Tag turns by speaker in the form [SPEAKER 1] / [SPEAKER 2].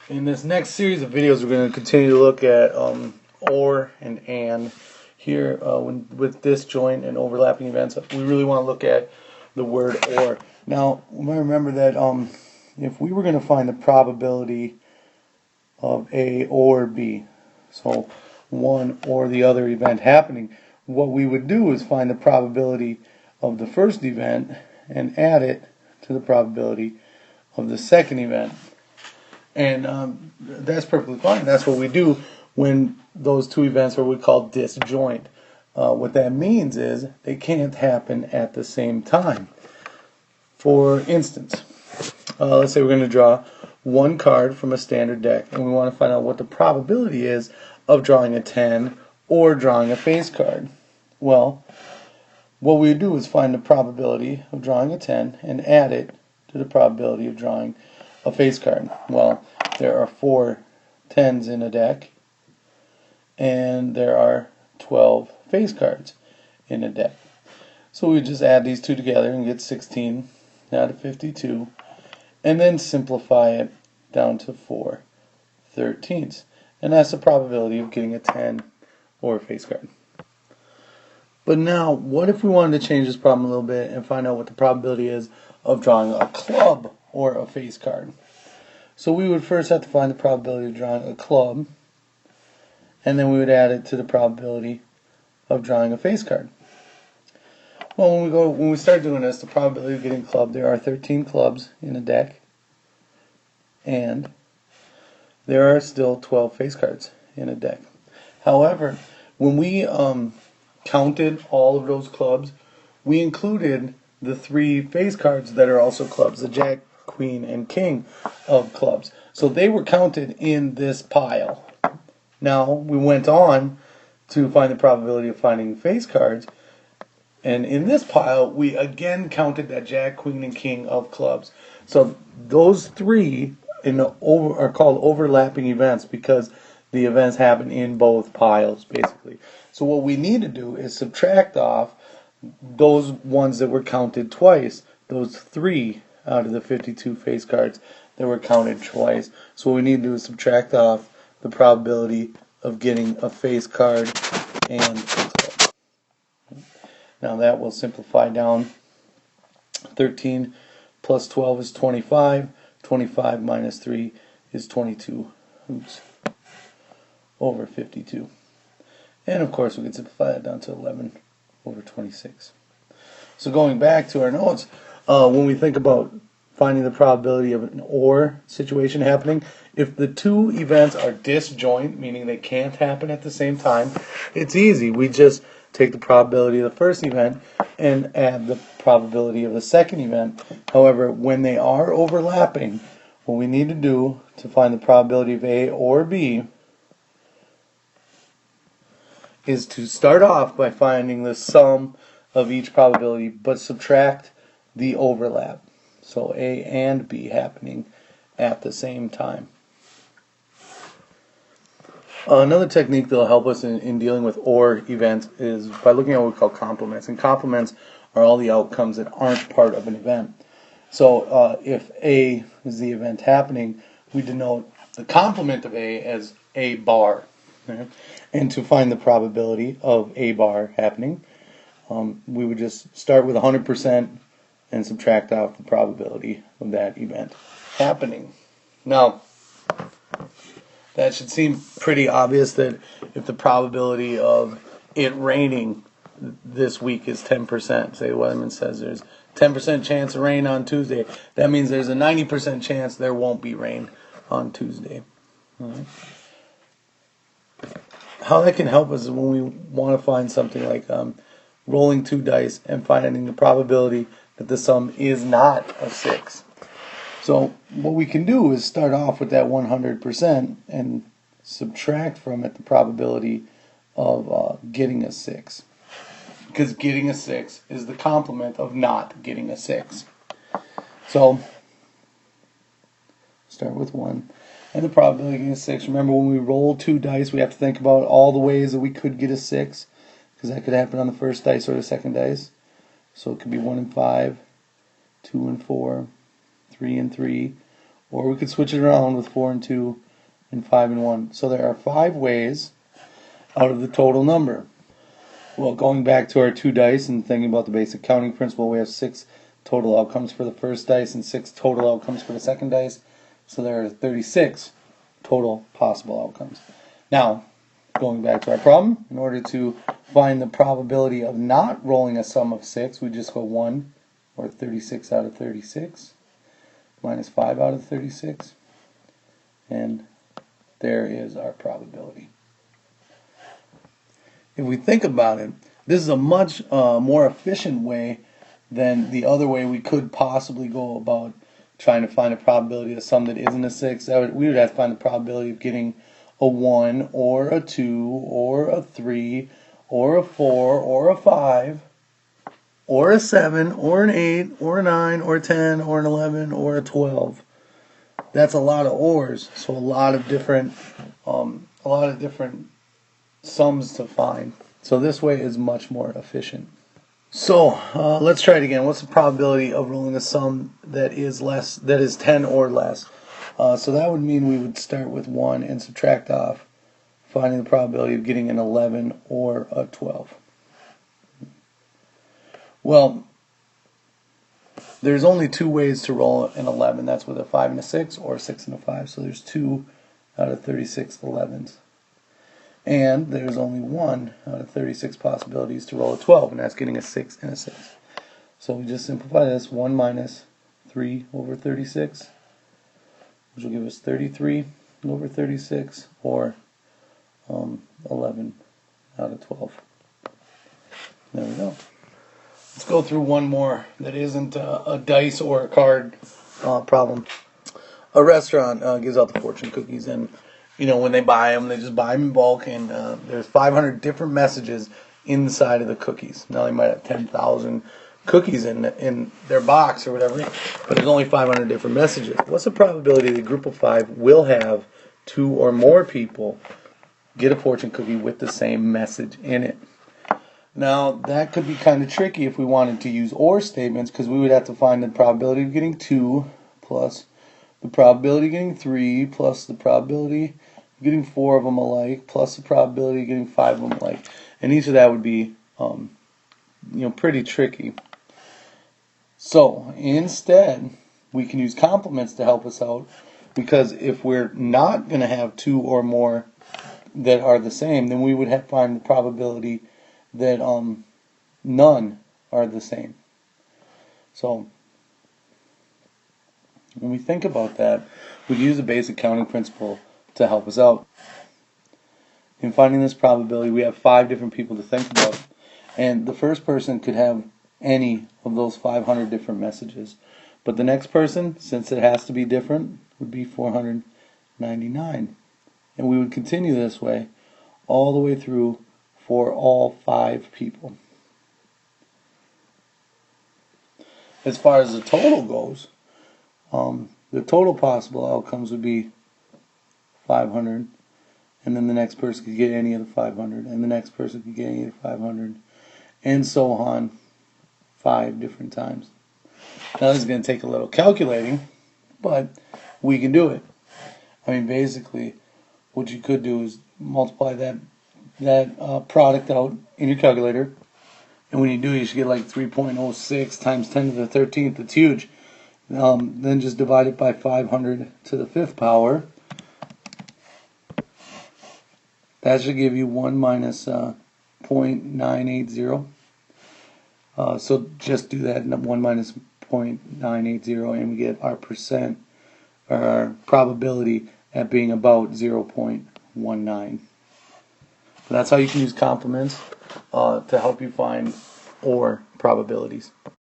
[SPEAKER 1] In this next series of videos, we're going to continue to look at or and. Here, with disjoint and overlapping events, we really want to look at the word or. Now, remember that if we were going to find the probability of A or B, so one or the other event happening, what we would do is find the probability of the first event and add it to the probability of the second event. And that's perfectly fine. That's what we do when those two events are what we call disjoint. What that means is they can't happen at the same time. For instance, let's say we're going to draw one card from a standard deck, and we want to find out what the probability is of drawing a 10 or drawing a face card. Well, what we do is find the probability of drawing a 10 and add it to the probability of drawing a face card. Well, there are 4 10s in a deck, and there are 12 face cards in a deck. So we just add these two together and get 16 out of 52, and then simplify it down to 4 13ths. And that's the probability of getting a 10 or a face card. But now, what if we wanted to change this problem a little bit and find out what the probability is of drawing a club or a face card? So we would first have to find the probability of drawing a club, and then we would add it to the probability of drawing a face card. Well, when we start doing this, the probability of getting a club, there are 13 clubs in a deck, and there are still 12 face cards in a deck. However, when we counted all of those clubs, we included the 3 face cards that are also clubs, the Jack, Queen, and King of clubs. So they were counted in this pile. Now, we went on to find the probability of finding face cards, and in this pile, we again counted that Jack, Queen, and King of clubs. So those 3 are called overlapping events because the events happen in both piles, basically. So what we need to do is subtract off those ones that were counted twice, those 3 out of the 52 face cards that were counted twice. So what we need to do is subtract off the probability of getting a face card and a club. Now that will simplify down. 13 plus 12 is 25. 25 minus 3 is 22 over 52. And of course we can simplify that down to 11 over 26. So going back to our notes, when we think about finding the probability of an or situation happening, if the 2 events are disjoint, meaning they can't happen at the same time, it's easy. We just take the probability of the first event and add the probability of the second event. However, when they are overlapping, what we need to do to find the probability of A or B is to start off by finding the sum of each probability, but subtract the overlap. So A and B happening at the same time. Another technique that will help us in dealing with or events is by looking at what we call complements. And complements are all the outcomes that aren't part of an event. So if A is the event happening, we denote the complement of A as A bar. Okay? And to find the probability of A bar happening, we would just start with 100% and subtract off the probability of that event happening. Now, that should seem pretty obvious that if the probability of it raining this week is 10%, say Weatherman says there's 10% chance of rain on Tuesday, that means there's a 90% chance there won't be rain on Tuesday. Right. How that can help us is when we want to find something like rolling 2 dice and finding the probability that the sum is not a 6. So what we can do is start off with that 100% and subtract from it the probability of getting a 6. Because getting a 6 is the complement of not getting a 6. So start with 1. And the probability of getting a 6. Remember, when we roll 2 dice, we have to think about all the ways that we could get a 6. Because that could happen on the first dice or the second dice. So it could be 1 and 5, 2 and 4, 3 and 3, or we could switch it around with 4 and 2 and 5 and 1. So there are 5 ways out of the total number. Well, going back to our 2 dice and thinking about the basic counting principle, we have 6 total outcomes for the first dice and 6 total outcomes for the second dice. So there are 36 total possible outcomes. Now, going back to our problem, in order to find the probability of not rolling a sum of 6, we just go 1, or 36 out of 36, minus 5 out of 36, and there is our probability. If we think about it, this is a much more efficient way than the other way we could possibly go about trying to find a probability of some that isn't a 6. We would have to find the probability of getting a 1 or a 2 or a 3 or a 4 or a 5 or a 7 or an 8 or a 9 or a 10 or an 11 or a 12. That's a lot of ors, so a lot of different sums to find. So this way is much more efficient. So let's try it again. What's the probability of rolling a sum that is 10 or less? So that would mean we would start with 1 and subtract off, finding the probability of getting an 11 or a 12. Well, there's only 2 ways to roll an 11. That's with a 5 and a 6 or a 6 and a 5. So there's 2 out of 36 11s. And there's only 1 out of 36 possibilities to roll a 12, and that's getting a 6 and a 6. So we just simplify this. 1 minus 3 over 36, which will give us 33 over 36, or 11 out of 12. There we go. Let's go through one more that isn't a dice or a card problem. A restaurant gives out the fortune cookies, and when they buy them, they just buy them in bulk, and there's 500 different messages inside of the cookies. Now they might have 10,000 cookies in their box or whatever, but there's only 500 different messages. What's the probability that a group of 5 will have 2 or more people get a fortune cookie with the same message in it? Now, that could be kind of tricky if we wanted to use OR statements, because we would have to find the probability of getting 2 plus the probability of getting 3 plus the probability of getting 4 of them alike plus the probability of getting 5 of them alike. And each of that would be pretty tricky. So instead, we can use complements to help us out, because if we're not going to have 2 or more that are the same, then we would have to find the probability that none are the same. So when we think about that, we use a basic counting principle to help us out. In finding this probability, we have 5 different people to think about, and the first person could have any of those 500 different messages, but the next person, since it has to be different, would be 499, and we would continue this way all the way through for all 5 people. As far as the total goes, the total possible outcomes would be 500, and then the next person could get any of the 500, and the next person could get any of the 500, and so on 5 different times. Now this is going to take a little calculating, but we can do it. I mean, basically, what you could do is multiply that product out in your calculator, and when you do, you should get like 3.06 times 10 to the 13th. It's huge. Then just divide it by 500 to the 5th power. That should give you 1 minus 0.980. So just do that, 1 minus 0.980, and we get our percent, or our probability at being about 0.19. That's how you can use complements to help you find OR probabilities.